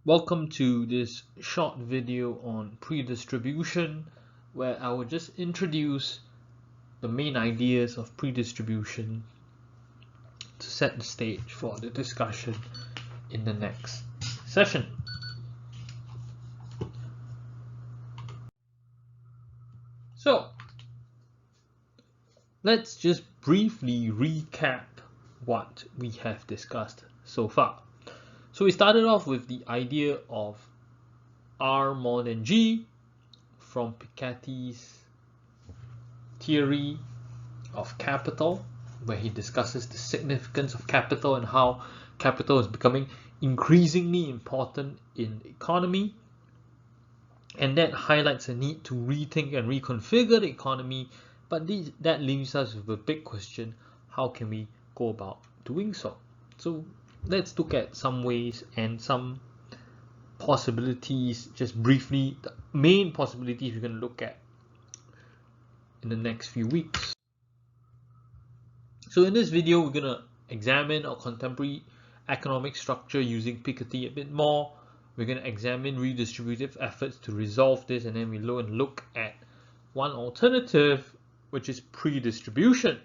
Welcome to this short video on predistribution, where I will just introduce the main ideas of predistribution to set the stage for the discussion in the next session. So, let's just briefly recap what we have discussed so far. So we started off with the idea of R more than G from Piketty's theory of capital, where he discusses the significance of capital and how capital is becoming increasingly important in the economy. And that highlights a need to rethink and reconfigure the economy, but that leaves us with a big question: how can we go about doing so? So let's look at some ways and some possibilities, just briefly, the main possibilities we're going to look at in the next few weeks. So in this video, we're going to examine our contemporary economic structure using Piketty a bit more. We're going to examine redistributive efforts to resolve this, and then we look at one alternative, which is predistribution.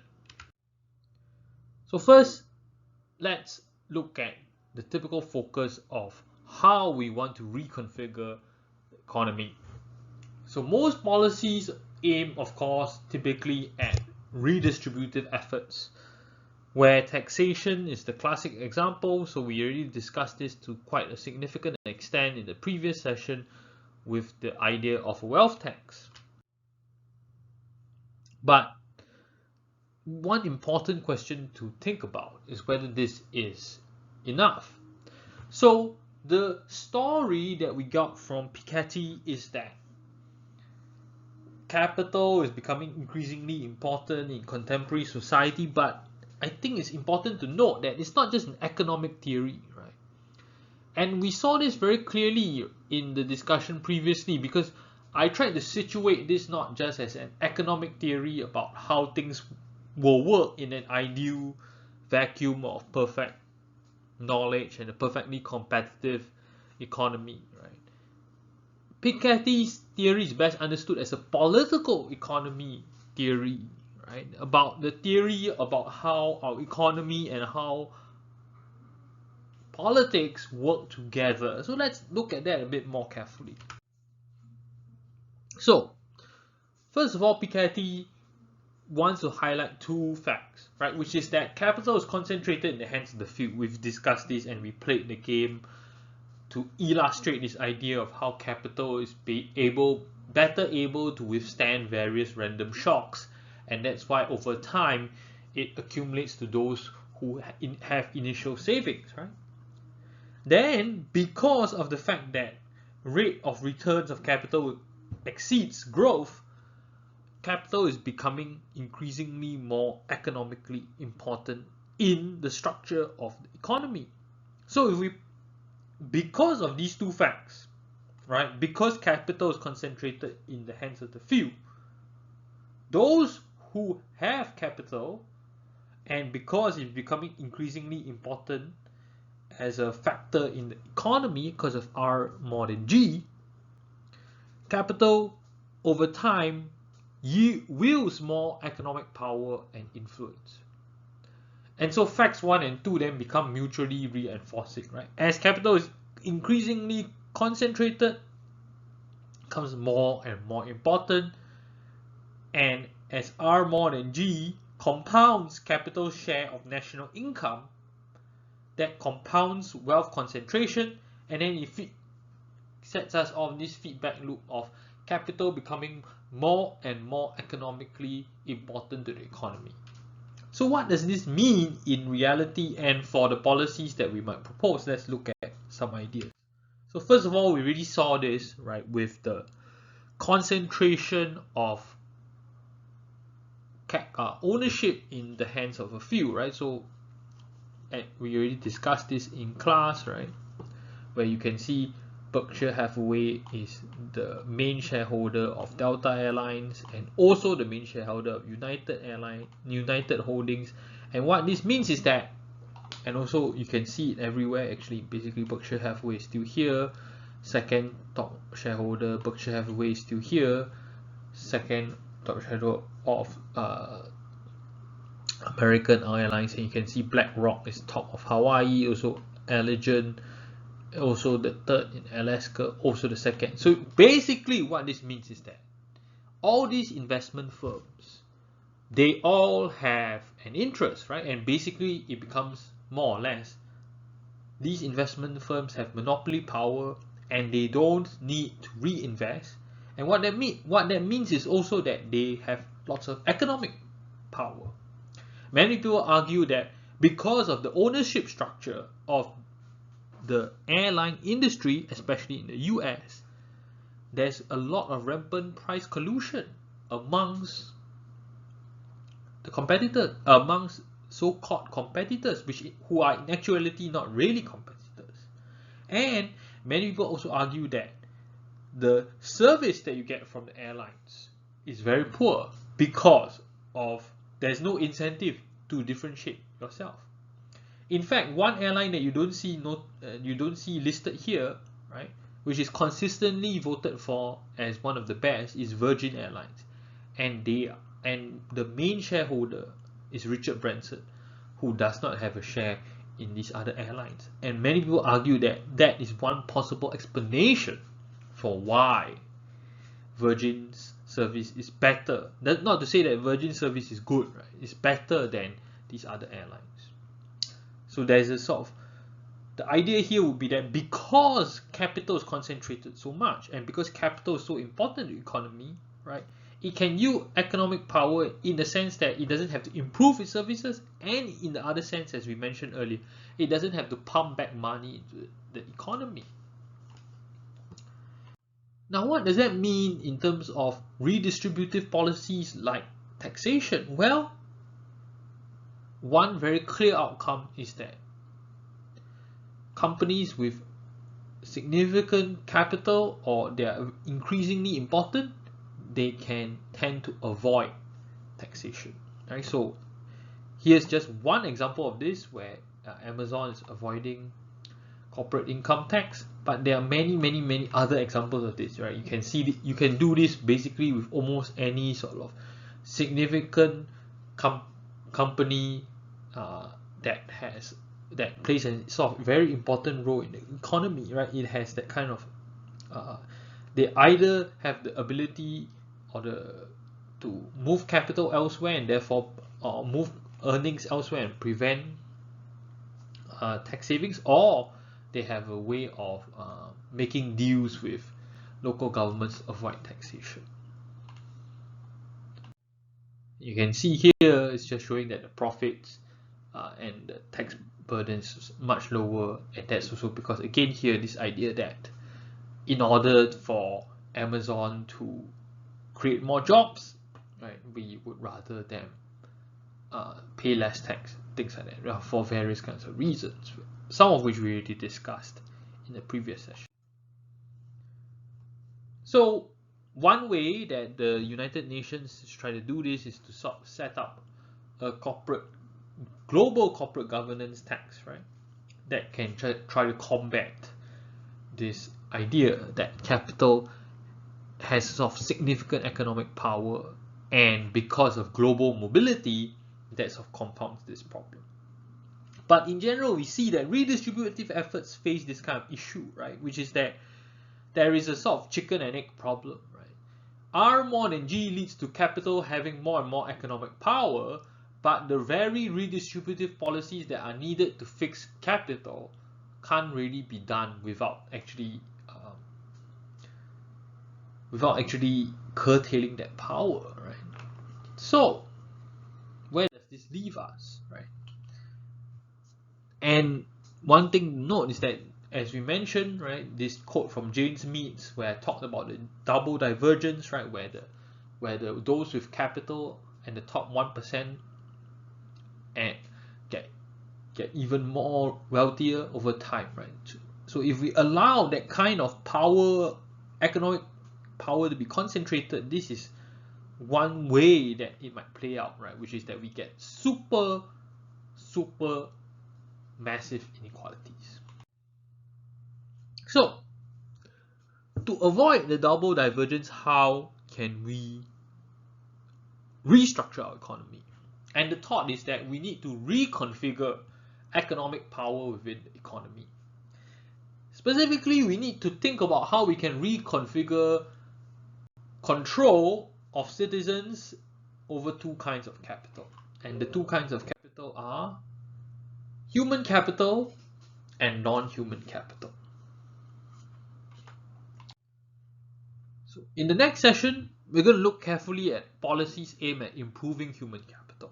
So first, let's look at the typical focus of how we want to reconfigure the economy. So most policies aim, of course, typically at redistributive efforts, where taxation is the classic example. So we already discussed this to quite a significant extent in the previous session with the idea of a wealth tax. But one important question to think about is whether this is enough. So the story that we got from Piketty is that capital is becoming increasingly important in contemporary society, but I think it's important to note that it's not just an economic theory, right? And we saw this very clearly in the discussion previously, because I tried to situate this not just as an economic theory about how things will work in an ideal vacuum of perfect knowledge and a perfectly competitive economy, right? Piketty's theory is best understood as a political economy theory, right? About the theory about how our economy and how politics work together. So let's look at that a bit more carefully. So, first of all, Piketty wants to highlight two facts, right? Which is that capital is concentrated in the hands of the few. We've discussed this and we played the game to illustrate this idea of how capital is better able to withstand various random shocks, and that's why over time it accumulates to those who have initial savings, right? Then, because of the fact that rate of returns of capital exceeds growth, capital is becoming increasingly more economically important in the structure of the economy. So because of these two facts, right, because capital is concentrated in the hands of the few, those who have capital, and because it's becoming increasingly important as a factor in the economy because of R more than G, capital over time wields more economic power and influence. And so facts 1 and 2 then become mutually reinforcing, right? As capital is increasingly concentrated, becomes more and more important, and as R more than G compounds capital's share of national income, that compounds wealth concentration, and then it sets us on this feedback loop of capital becoming more and more economically important to the economy. So what does this mean in reality and for the policies that we might propose? Let's look at some ideas. So first of all, we really saw this, right, with the concentration of ownership in the hands of a few, right? So we already discussed this in class, right, where you can see Berkshire Hathaway is the main shareholder of Delta Airlines and also the main shareholder of United Holdings. And what this means is that And also you can see it everywhere actually. Basically Berkshire Hathaway is still here, second top shareholder Berkshire Hathaway is still here, second top shareholder of American Airlines, and you can see BlackRock is top of Hawaii, also Allegiant, also the third in Alaska, also the second. So basically what this means is that all these investment firms, they all have an interest, right? And basically it becomes more or less these investment firms have monopoly power and they don't need to reinvest. And what that means is also that they have lots of economic power. Many people argue that because of the ownership structure of the airline industry, especially in the US, there's a lot of rampant price collusion amongst the competitors, amongst so-called competitors, who are in actuality not really competitors. And many people also argue that the service that you get from the airlines is very poor because of there's no incentive to differentiate yourself. In fact, one airline that you don't see listed here, right, which is consistently voted for as one of the best, is Virgin Airlines, and the main shareholder is Richard Branson, who does not have a share in these other airlines. And many people argue that that is one possible explanation for why Virgin's service is better. That's not to say that Virgin service is good, right? It's better than these other airlines. So there's a sort of, the idea here would be that because capital is concentrated so much, and because capital is so important to the economy, right, it can use economic power in the sense that it doesn't have to improve its services, and in the other sense, as we mentioned earlier, it doesn't have to pump back money into the economy. Now, what does that mean in terms of redistributive policies like taxation? Well, one very clear outcome is that companies with significant capital, or they are increasingly important, they can tend to avoid taxation. Right? So here's just one example of this, where Amazon is avoiding corporate income tax, but there are many other examples of this. Right? You can see you can do this basically with almost any sort of significant company that plays a sort of very important role in the economy, right? It has that kind of they either have the ability or to move capital elsewhere, and therefore move earnings elsewhere and prevent tax savings, or they have a way of making deals with local governments to avoid taxation. You can see here it's just showing that the profits and the tax burden is much lower, and that's also because, again, here this idea that in order for Amazon to create more jobs, right, we would rather them pay less tax, things like that, for various kinds of reasons, some of which we already discussed in the previous session. So one way that the United Nations is trying to do this is to sort of set up a global corporate governance tax, right, that can try to combat this idea that capital has sort of significant economic power, and because of global mobility, that sort of compounds this problem. But in general, we see that redistributive efforts face this kind of issue, right, which is that there is a sort of chicken and egg problem, right? R more than G leads to capital having more and more economic power, but the very redistributive policies that are needed to fix capital can't really be done without actually curtailing that power, right? So where does this leave us, right? And one thing to note is that, as we mentioned, right, this quote from James Meads, where I talked about the double divergence, right, where those with capital and the top 1% and get even more wealthier over time, right? So if we allow that kind of power, economic power, to be concentrated, this is one way that it might play out, right? Which is that we get super massive inequalities. So, to avoid the double divergence, how can we restructure our economy? And the thought is that we need to reconfigure economic power within the economy. Specifically, we need to think about how we can reconfigure control of citizens over two kinds of capital. And the two kinds of capital are human capital and non-human capital. So in the next session, we're going to look carefully at policies aimed at improving human capital.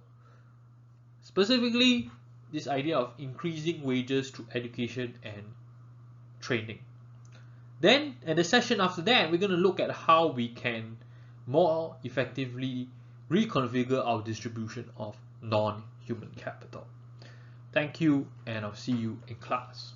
Specifically, this idea of increasing wages through education and training. Then, at the session after that, we're going to look at how we can more effectively reconfigure our distribution of non-human capital. Thank you, and I'll see you in class.